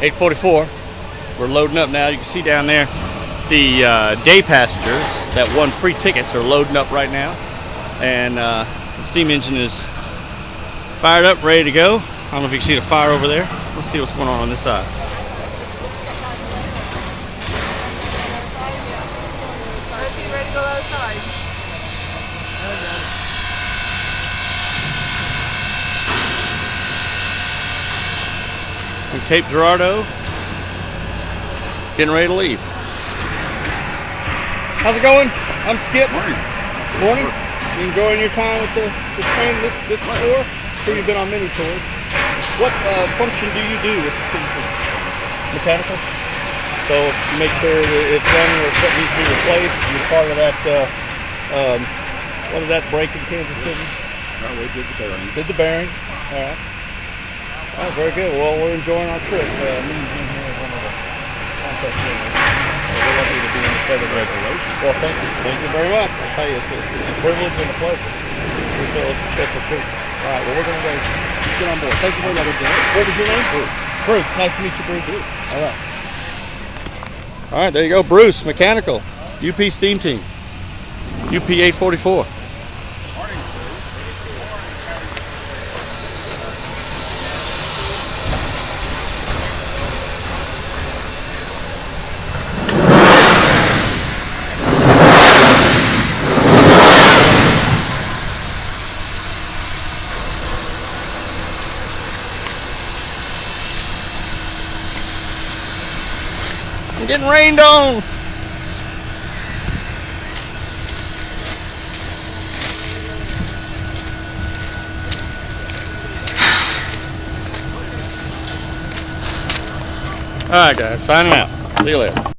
8:44. We're loading up now. You can see down there the day passengers that won free tickets are loading up right now, and the steam engine is fired up, ready to go. I don't know if you can see the fire over there. Let's see what's going on this side. Ready to go outside. In Cape Girardeau, getting ready to leave. How's it going? I'm Skip. Morning. You enjoying your time with the train this tour? Sure, you've been on many tours. What function do you do with the steam engine? Mechanical. So you make sure that it's running or something needs to be replaced. You're part of that. What did that break in Kansas City? We did the bearing. Did the bearing. All right. Oh, very good. Well, we're enjoying our trip. Me and Jim here is one of the contract winners. We're lucky to be in the state of Congratulations. Well, thank you. Thank you very much. I'll tell you, it's a privilege and a pleasure. We feel it's a special treat. All right, well, we're going to go get on board. Thank you very much. What was your name? Bruce. Bruce. Nice to meet you, Bruce. All right. All right, there you go. Bruce, mechanical, UP Steam Team, UP 844. I'm getting rained on. All right, guys, signing out. See you later.